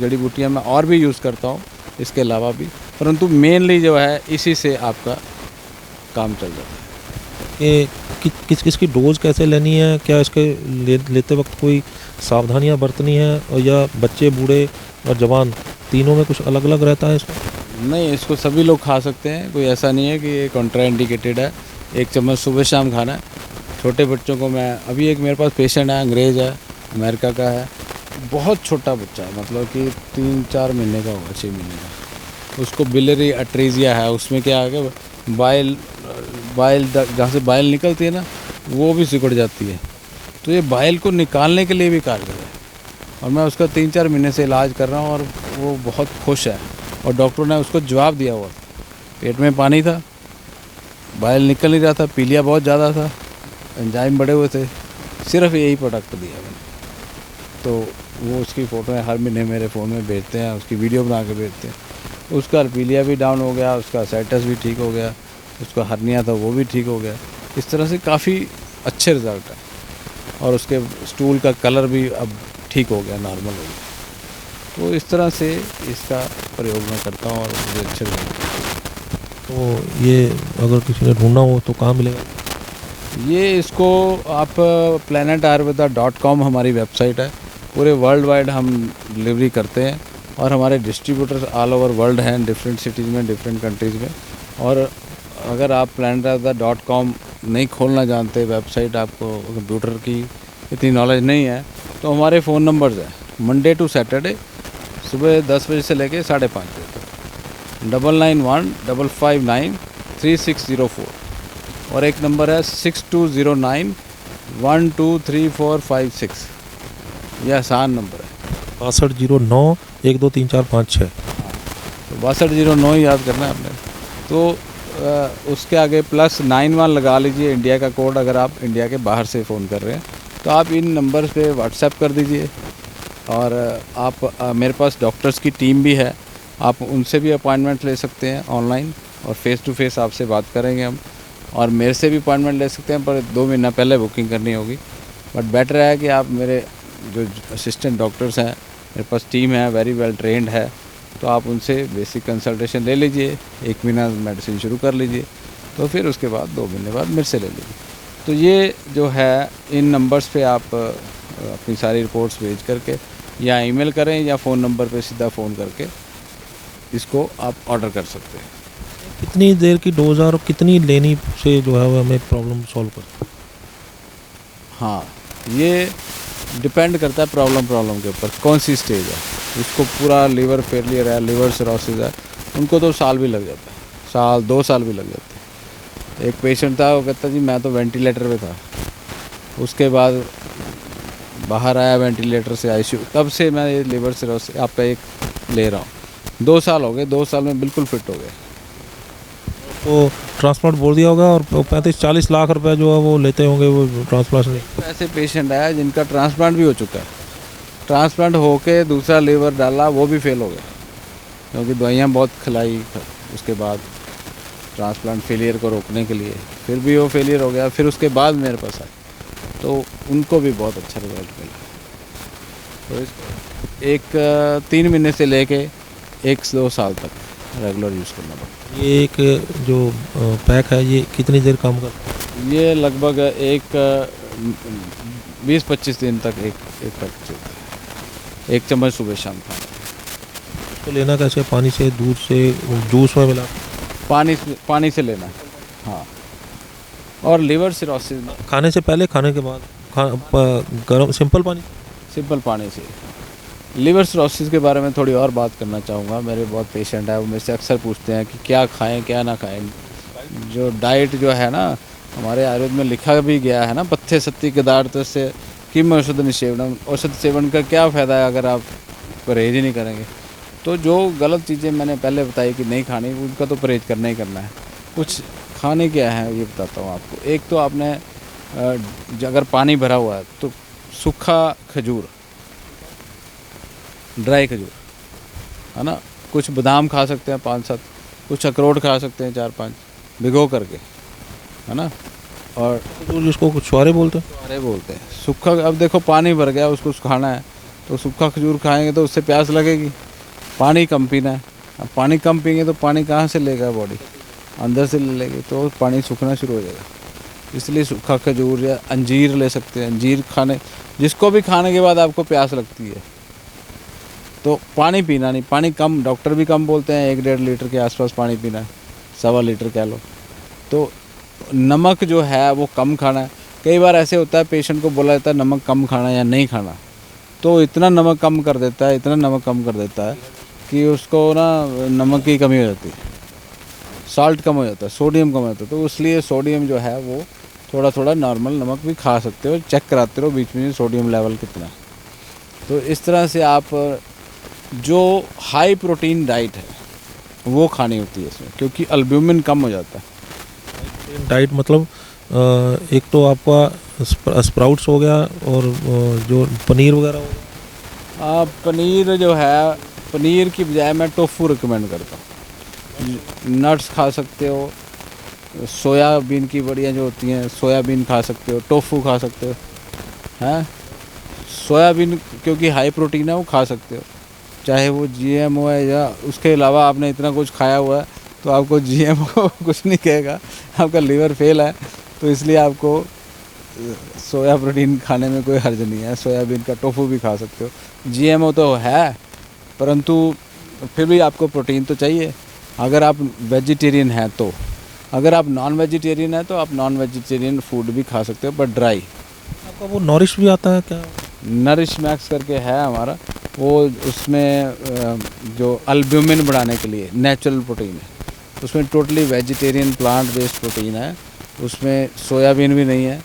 जड़ी बूटियाँ मैं और भी यूज़ करता हूँ इसके अलावा भी, परंतु मेनली जो है इसी से आपका काम चल जाता है। ये किस की डोज कैसे लेनी है, क्या इसके लेते वक्त कोई सावधानियां बरतनी है, और या बच्चे, बूढ़े और जवान तीनों में कुछ अलग अलग रहता है इसको? नहीं, इसको सभी लोग खा सकते हैं, कोई ऐसा नहीं है कि ये कॉन्ट्राइंडिकेटेड है। 1 चम्मच सुबह शाम खाना है। छोटे बच्चों को मैं, अभी एक मेरे पास पेशेंट है, अंग्रेज़ है, अमेरिका का है, बहुत छोटा बच्चा है, मतलब कि 3-4 महीने का होगा, 6 महीने का। उसको बिलियरी अट्रेजिया है, उसमें क्या है कि बाइल जहाँ से बाइल निकलती है ना वो भी सिकुड़ जाती है, तो ये बाइल को निकालने के लिए भी कारगर है। और मैं उसका 3-4 महीने से इलाज कर रहा हूँ और वो बहुत खुश है। और डॉक्टर ने उसको जवाब दिया हुआ, पेट में पानी था, बाइल निकल नहीं रहा था, पीलिया बहुत ज़्यादा था, एंजाइम बढ़े हुए थे, सिर्फ यही प्रोडक्ट दिया मैंने। तो वो उसकी फ़ोटो हर महीने मेरे फ़ोन में भेजते हैं, उसकी वीडियो बना के भेजते हैं। उसका पीलिया भी डाउन हो गया, उसका साइटस भी ठीक हो गया, उसका हर्निया था वो भी ठीक हो गया। इस तरह से काफ़ी अच्छे रिज़ल्ट है, और उसके स्टूल का कलर भी अब ठीक हो गया, नॉर्मल हो गया। तो इस तरह से इसका प्रयोग मैं करता हूँ और मुझे अच्छे रिजल्ट। तो ये अगर किसी ने ढूंढना हो तो कहाँ मिलेगा? ये इसको आप planetarveda.com हमारी वेबसाइट है, पूरे वर्ल्ड वाइड हम डिलीवरी करते हैं, और हमारे डिस्ट्रीब्यूटर्स ऑल ओवर वर्ल्ड हैं, डिफरेंट सिटीज़ में, डिफरेंट कंट्रीज़ में। और अगर आप planetarveda.com नहीं खोलना जानते वेबसाइट, आपको कंप्यूटर की इतनी नॉलेज नहीं है, तो हमारे फ़ोन नंबर्स हैं मंडे टू सैटरडे सुबह 10 बजे से लेके 5:30 बजे तक, 9915593604, और एक नंबर है 6209123456। यह आसान नंबर है। 6209123456। तो 6209 याद करना है आपने। तो उसके आगे +91 लगा लीजिए, इंडिया का कोड, अगर आप इंडिया के बाहर से फ़ोन कर रहे हैं तो आप इन नंबर पे व्हाट्सएप कर दीजिए। और आप मेरे पास डॉक्टर्स की टीम भी है, आप उनसे भी अपॉइंटमेंट ले सकते हैं ऑनलाइन, और फ़ेस टू फेस आपसे बात करेंगे हम। और मेरे से भी अपॉइंटमेंट ले सकते हैं, पर 2 महीना पहले बुकिंग करनी होगी। बट बेटर है कि आप मेरे जो असिस्टेंट डॉक्टर्स हैं, मेरे पास टीम है, वेरी वेल ट्रेंड है, तो आप उनसे बेसिक कंसल्टेशन ले लीजिए, 1 महीना मेडिसिन शुरू कर लीजिए, तो फिर उसके बाद 2 महीने बाद मेरे से ले लीजिए। तो ये जो है, इन नंबर्स पे आप अपनी सारी रिपोर्ट्स भेज करके या ईमेल करें या फ़ोन नंबर पे सीधा फ़ोन करके इसको आप ऑर्डर कर सकते हैं। कितनी देर की डोज और कितनी लेनी से जो है वो हमें प्रॉब्लम सॉल्व कर? हाँ, ये डिपेंड करता है प्रॉब्लम के ऊपर, कौन सी स्टेज है। जिसको पूरा लीवर फेलियर है, लिवर सिरोसिस है, उनको तो साल भी लग जाता है, साल 2 साल भी लग जाते हैं। एक पेशेंट था, वो कहता जी मैं तो वेंटिलेटर पे था, उसके बाद बाहर आया वेंटिलेटर से, आईसीयू, तब से मैं ये लिवर सिरोसिस आपका एक ले रहा हूँ। 2 साल हो गए, 2 साल में बिल्कुल फिट हो गए। तो ट्रांसप्लांट बोल दिया होगा, और 35-40 लाख रुपए जो है वो लेते होंगे वो ट्रांसप्लांट। ऐसे पेशेंट है जिनका ट्रांसप्लांट भी हो चुका है, ट्रांसप्लांट होके दूसरा लीवर डाला, वो भी फेल हो गया, क्योंकि दवाइयाँ बहुत खिलाई उसके बाद ट्रांसप्लांट फेलियर को रोकने के लिए, फिर भी वो फेलियर हो गया, फिर उसके बाद मेरे पास आए, तो उनको भी बहुत अच्छा रिजल्ट मिला। तो इस 3 महीने से लेके 1-2 साल तक रेगुलर यूज़ करना पड़ता है। ये एक जो पैक है ये कितनी देर काम करता है? ये लगभग 20-25 दिन तक एक पैक चलता है, 1 चम्मच सुबह शाम खाना। तो लेना कैसे? पानी से, दूध से, जूस में मिला? पानी से लेना है, हाँ। और लिवर सिरोसिस खाने से पहले, खाने के बाद? गरम सिंपल पानी? सिंपल पानी से। लिवर सिरोसिस के बारे में थोड़ी और बात करना चाहूँगा। मेरे बहुत पेशेंट है, वो मेरे से अक्सर पूछते हैं कि क्या खाएं क्या ना खाएं। जो डाइट जो है ना, हमारे आयुर्वेद में लिखा भी गया है ना, पथ्य सत्य पदार्थ से किम औषध निषेवनम, औषध सेवन का क्या फ़ायदा है अगर आप परहेज ही नहीं करेंगे। तो जो गलत चीज़ें मैंने पहले बताई कि नहीं खानी, उनका तो परहेज करना ही करना है। कुछ खाने क्या है ये बताता हूँ आपको। एक तो आपने अगर पानी भरा हुआ है तो सूखा खजूर, ड्राई खजूर, है ना, कुछ बादाम खा सकते हैं 5-7, कुछ अखरोट खा सकते हैं 4-5 भिगो करके, है ना। और जिसको कुछ छुआरे बोलते हैं, छुआरे बोलते हैं। सूखा, अब देखो पानी भर गया, उसको खाना है तो सूखा खजूर खाएंगे तो उससे प्यास लगेगी, पानी कम पीना है। अब पानी कम पीएंगे तो पानी कहाँ से लेगा बॉडी, अंदर से ले लेगी, तो पानी सूखना शुरू हो जाएगा। इसलिए सूखा खजूर या अंजीर ले सकते हैं। अंजीर खाने, जिसको भी खाने के बाद आपको प्यास लगती है तो पानी पीना नहीं, पानी कम, डॉक्टर भी कम बोलते हैं, 1-1.5 लीटर के आसपास पानी पीना है, 1.25 लीटर कह लो। तो नमक जो है वो कम खाना है। कई बार ऐसे होता है पेशेंट को बोला जाता है नमक कम खाना या नहीं खाना, तो इतना नमक कम कर देता है, इतना नमक कम कर देता है कि उसको ना नमक की कमी हो जाती है, साल्ट कम हो जाता है, सोडियम कम हो जाता है। तो इसलिए सोडियम जो है वो थोड़ा थोड़ा नॉर्मल नमक भी खा सकते हो, चेक कराते रहो बीच में सोडियम लेवल कितना है। तो इस तरह से आप जो हाई प्रोटीन डाइट है वो खानी होती है इसमें, क्योंकि अल्ब्यूमिन कम हो जाता है। डाइट मतलब एक तो आपका स्प्राउट्स हो गया, और जो पनीर वगैरह हो गया। पनीर जो है, पनीर की बजाय मैं टोफू रिकमेंड करता हूँ। नट्स खा सकते हो, सोयाबीन की बड़ियाँ जो होती हैं, सोयाबीन खा सकते हो, टोफू खा सकते हो, हैं। सोयाबीन क्योंकि हाई प्रोटीन है, वो खा सकते हो, चाहे वो जीएमओ है या उसके अलावा आपने इतना कुछ खाया हुआ है तो आपको जीएमओ कुछ नहीं कहेगा, आपका लीवर फेल है, तो इसलिए आपको सोया प्रोटीन खाने में कोई हर्ज नहीं है। सोयाबीन का टोफू भी खा सकते हो। जीएमओ तो है, परंतु फिर भी आपको प्रोटीन तो चाहिए अगर आप वेजिटेरियन हैं तो। अगर आप नॉन वेजिटेरियन हैं तो आप नॉन वेजिटेरियन फूड भी खा सकते हो, बट ड्राई। आपका वो नॉरिश भी आता है क्या? नरिश मैक्स करके है हमारा, वो उसमें जो अल्ब्यूमिन बढ़ाने के लिए नेचुरल प्रोटीन है, उसमें totally vegetarian plant based protein है, उसमें सोयाबीन भी नहीं है,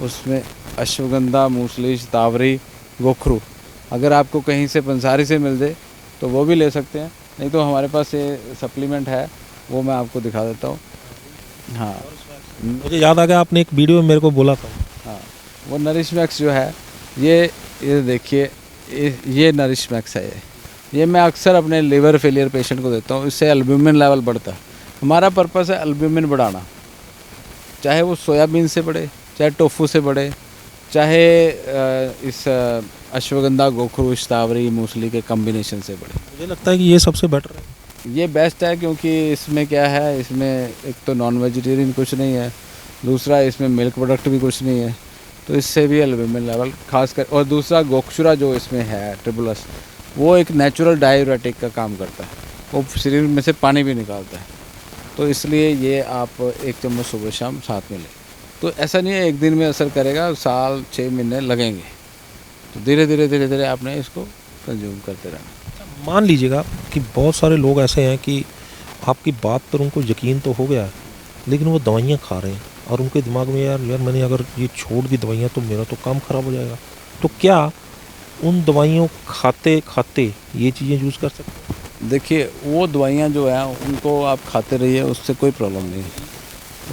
उसमें अश्वगंधा, मूसली, शतावरी, गोखरू, अगर आपको कहीं से पंसारी से मिल जाए तो वो भी ले सकते हैं, नहीं तो हमारे पास ये सप्लीमेंट है, वो मैं आपको दिखा देता हूँ। हाँ, मुझे याद आ गया, आपने एक वीडियो में मेरे को बोला था। हाँ, वो नरिश मैक्स जो है, ये देखिए, ये नरिश मैक्स है। ये मैं अक्सर अपने लिवर फेलियर पेशेंट को देता हूँ, इससे एल्ब्यूमिन लेवल बढ़ता है। हमारा पर्पस है एल्ब्यूमिन बढ़ाना, चाहे वो सोयाबीन से बढ़े, चाहे टोफू से बढ़े, चाहे इस अश्वगंधा, गोखरू, शतावरी, मूसली के कम्बिनेशन से बढ़े। मुझे लगता है कि ये सबसे बेटर है। ये बेस्ट है क्योंकि इसमें क्या है, इसमें एक तो नॉन वेजिटेरियन कुछ नहीं है, दूसरा इसमें मिल्क प्रोडक्ट भी कुछ नहीं है, तो इससे भी एल्ब्यूमिन लेवल खासकर, और दूसरा गोक्षुरा जो इसमें है ट्रिपलस, वो एक नेचुरल डायूरेटिक का काम करता है, वो शरीर में से पानी भी निकालता है, तो इसलिए ये आप 1 चम्मच सुबह शाम साथ में लें। तो ऐसा नहीं है एक दिन में असर करेगा, साल 6 महीने लगेंगे, तो धीरे धीरे आपने इसको कंज्यूम करते रहना। मान लीजिएगा कि बहुत सारे लोग ऐसे हैं कि आपकी बात पर उनको यकीन तो हो गया है, लेकिन वो दवाइयाँ खा रहे हैं और उनके दिमाग में यार मैंने अगर ये छोड़ दी दवाइयाँ तो मेरा तो काम ख़राब हो जाएगा। तो क्या उन दवाइयों खाते खाते ये चीज़ें यूज़ कर सकते हैं? देखिए, वो दवाइयाँ जो हैं उनको आप खाते रहिए, उससे कोई प्रॉब्लम नहीं है,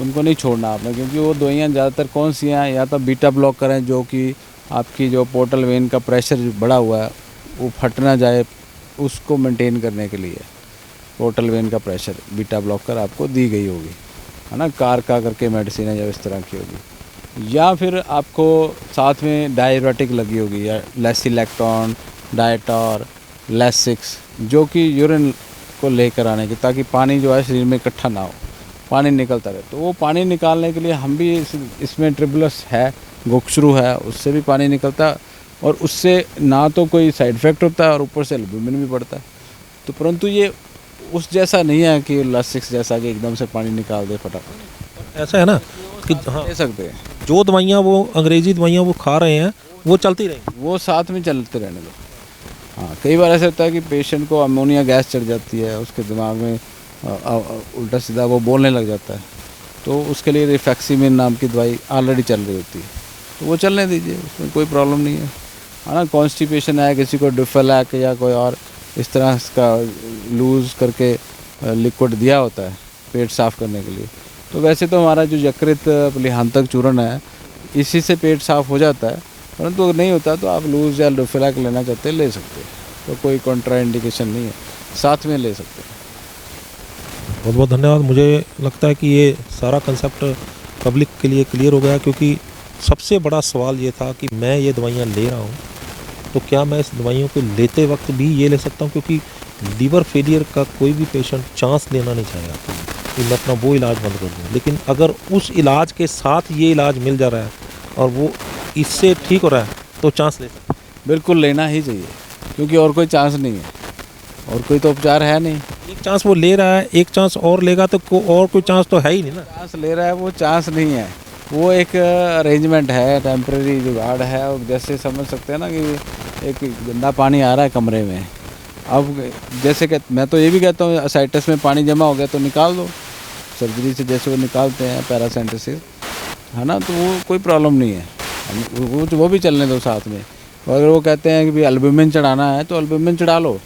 उनको नहीं छोड़ना आपने, क्योंकि वो दवाइयाँ ज़्यादातर कौन सी हैं, या तो बीटा ब्लॉकर हैं जो कि आपकी जो पोर्टल वेन का प्रेशर बढ़ा हुआ है वो फट ना जाए, उसको मेंटेन करने के लिए पोर्टल वेन का प्रेशर बीटा ब्लॉकर आपको दी गई होगी, है ना, कार का करके मेडिसिन है, जब इस तरह की होगी, या फिर आपको साथ में डायरेटिक लगी होगी, या लेसिलेक्टॉन, डायटॉर, लेसिक्स, जो कि यूरिन को लेकर आने की, ताकि पानी जो है शरीर में इकट्ठा ना हो, पानी निकलता रहे। तो वो पानी निकालने के लिए हम भी इसमें ट्रिपलस है, गोक्षरू है, उससे भी पानी निकलता है, और उससे ना तो कोई साइड इफ़ेक्ट होता है और ऊपर से एल्ब्यूमिन भी बढ़ता है। तो परंतु ये उस जैसा नहीं है कि लेसिक्स जैसा कि एकदम से पानी निकाल दे फटाफट। ऐसा है ना कि हाँ, ले सकते हैं, जो दवाइयाँ वो अंग्रेजी दवाइयाँ वो खा रहे हैं वो चलती रहेंगी, वो साथ में चलते रहने दो। हाँ, कई बार ऐसा होता है कि पेशेंट को अमोनिया गैस चढ़ जाती है, उसके दिमाग में उल्टा सीधा वो बोलने लग जाता है, तो उसके लिए रिफैक्सिमिन नाम की दवाई ऑलरेडी चल रही होती है, तो वो चलने दीजिए, उसमें कोई प्रॉब्लम नहीं है ना। कॉन्स्टिपेशन है, किसी को डिफेलैक या कोई और इस तरह का लूज़ करके लिक्विड दिया होता है पेट साफ़ करने के लिए, तो वैसे तो हमारा जो यकृत लिहांतक चूर्ण है, इसी से पेट साफ़ हो जाता है, परंतु अगर नहीं होता तो आप लूज़ या डिफेलैक लेना चाहते हैं ले सकते हैं, तो कोई कॉन्ट्रा इंडिकेशन नहीं है, साथ में ले सकते हैं। बहुत बहुत धन्यवाद। मुझे लगता है कि ये सारा कंसेप्ट पब्लिक के लिए क्लियर हो गया, क्योंकि सबसे बड़ा सवाल ये था कि मैं ये दवाइयाँ ले रहा हूँ तो क्या मैं इस दवाइयों को लेते वक्त भी ये ले सकता हूँ, क्योंकि लीवर फेलियर का कोई भी पेशेंट चांस लेना नहीं चाहेगा कि मैं अपना वो इलाज बंद कर दूँ, लेकिन अगर उस इलाज के साथ ये इलाज मिल जा रहा है और वो इससे ठीक हो रहा है तो चांस ले सकते हैं। बिल्कुल लेना ही चाहिए, क्योंकि और कोई चांस नहीं है, और कोई तो उपचार है नहीं। एक चांस वो ले रहा है, एक चांस और लेगा तो और कोई चांस तो है ही नहीं ना। चांस ले रहा है, वो चांस नहीं है, वो एक अरेंजमेंट है, टेम्परेरी जुगाड़ है। और जैसे समझ सकते हैं ना कि एक गंदा पानी आ रहा है कमरे में, अब जैसे कि मैं तो ये भी कहता हूँ असाइटिस में पानी जमा हो गया तो निकाल दो, सर्जरी से जैसे वो निकालते हैं पैरासेंटेसिस, है ना, तो वो कोई प्रॉब्लम नहीं है, वो भी चलने दो साथ में। और अगर वो कहते हैं कि भाई एल्ब्यूमिन चढ़ाना है तो एल्ब्यूमिन चढ़ा लो।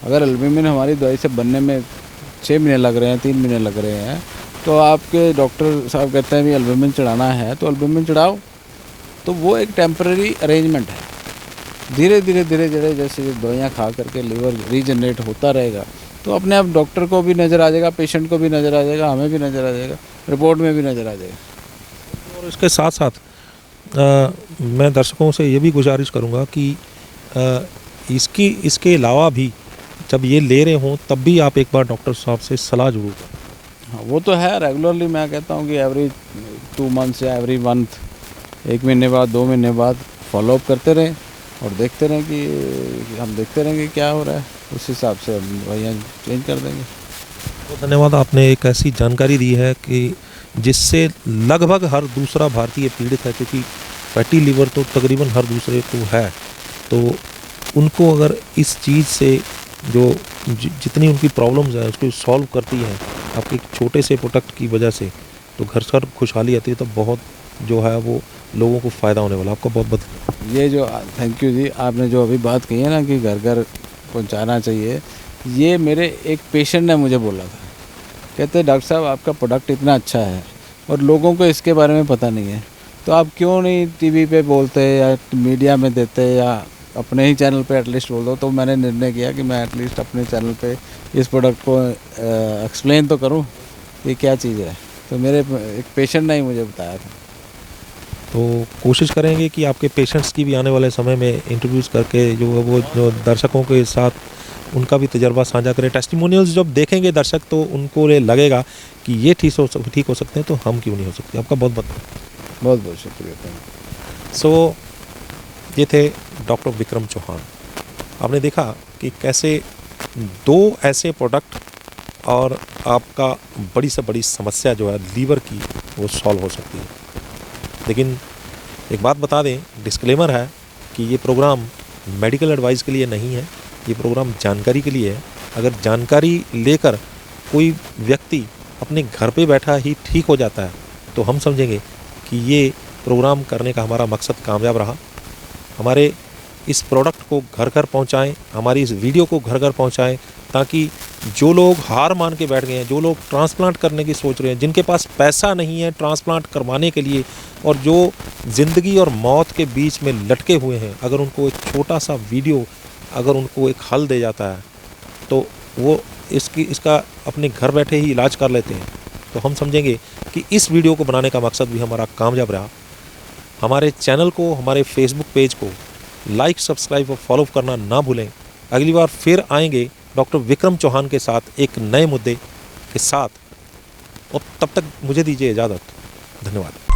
अगर एल्ब्यूमिन हमारी दवाई से बनने में 6 महीने लग रहे हैं, 3 महीने लग रहे हैं, तो आपके डॉक्टर साहब कहते हैं भी एल्ब्यूमिन चढ़ाना है तो एल्ब्यूमिन चढ़ाओ, तो वो एक टेम्परेरी अरेंजमेंट है। धीरे धीरे जैसे दवाइयाँ खा करके लीवर रीजनरेट होता रहेगा, तो अपने आप डॉक्टर को भी नज़र आ जाएगा, पेशेंट को भी नज़र आ जाएगा, हमें भी नज़र आ जाएगा, रिपोर्ट में भी नज़र आ जाएगा। और इसके साथ साथ मैं दर्शकों से ये भी गुजारिश करूँगा कि इसके अलावा भी जब ये ले रहे हों तब भी आप एक बार डॉक्टर साहब से सलाह जरूर करें। हाँ, वो तो है, रेगुलरली मैं कहता हूँ कि एवरी 2 मंथ्स या एवरी मंथ, 1 महीने बाद 2 महीने बाद फॉलोअप करते रहें और देखते रहें कि हम देखते रहेंगे क्या हो रहा है, उस हिसाब से हम दवाइयाँ चेंज कर देंगे। बहुत धन्यवाद, आपने एक ऐसी जानकारी दी है कि जिससे लगभग हर दूसरा भारतीय पीड़ित है, क्योंकि फैटी लीवर तो तकरीबन हर दूसरे को है। तो उनको अगर इस चीज़ से जो जितनी उनकी प्रॉब्लम्स हैं उसको सॉल्व करती है आपके एक छोटे से प्रोडक्ट की वजह से, तो घर घर खुशहाली आती है, तो बहुत जो है वो लोगों को फ़ायदा होने वाला। आपका बहुत बहुत ये जो थैंक यू जी, आपने जो अभी बात कही है ना कि घर घर पहुंचाना चाहिए, ये मेरे एक पेशेंट ने मुझे बोला था। कहते डॉक्टर साहब आपका प्रोडक्ट इतना अच्छा है और लोगों को इसके बारे में पता नहीं है, तो आप क्यों नहीं टीवी पे बोलते या मीडिया में देते या अपने ही चैनल पे एटलीस्ट बोल दो। तो मैंने निर्णय किया कि मैं एटलीस्ट अपने चैनल पे इस प्रोडक्ट को एक्सप्लेन तो करूं कि क्या चीज़ है। तो मेरे एक पेशेंट ने ही मुझे बताया था। तो कोशिश करेंगे कि आपके पेशेंट्स की भी आने वाले समय में इंटरव्यूज़ करके जो दर्शकों के साथ उनका भी तजर्बा साझा करें। टेस्टिमोनियल्स जब देखेंगे दर्शक तो उनको लगेगा कि ये ठीक हो सकते हैं, तो हम क्यों नहीं हो सकते। आपका बहुत बहुत शुक्रिया। थैंक सो ये थे डॉक्टर विक्रम चौहान। आपने देखा कि कैसे 2 ऐसे प्रोडक्ट और आपका बड़ी से बड़ी समस्या जो है लीवर की वो सॉल्व हो सकती है। लेकिन एक बात बता दें, डिस्क्लेमर है कि ये प्रोग्राम मेडिकल एडवाइस के लिए नहीं है, ये प्रोग्राम जानकारी के लिए है। अगर जानकारी लेकर कोई व्यक्ति अपने घर पे बैठा ही ठीक हो जाता है तो हम समझेंगे कि ये प्रोग्राम करने का हमारा मकसद कामयाब रहा। हमारे इस प्रोडक्ट को घर घर पहुंचाएं, हमारी इस वीडियो को घर घर पहुंचाएं, ताकि जो लोग हार मान के बैठ गए हैं, जो लोग ट्रांसप्लांट करने की सोच रहे हैं, जिनके पास पैसा नहीं है ट्रांसप्लांट करवाने के लिए और जो ज़िंदगी और मौत के बीच में लटके हुए हैं, अगर उनको एक छोटा सा वीडियो अगर उनको एक हल दे जाता है तो वो इसका अपने घर बैठे ही इलाज कर लेते हैं, तो हम समझेंगे कि इस वीडियो को बनाने का मकसद भी हमारा कामयाब रहा। हमारे चैनल को, हमारे फेसबुक पेज को लाइक, सब्सक्राइब और फॉलो करना ना भूलें। अगली बार फिर आएंगे डॉक्टर विक्रम चौहान के साथ एक नए मुद्दे के साथ, और तब तक मुझे दीजिए इजाज़त। धन्यवाद।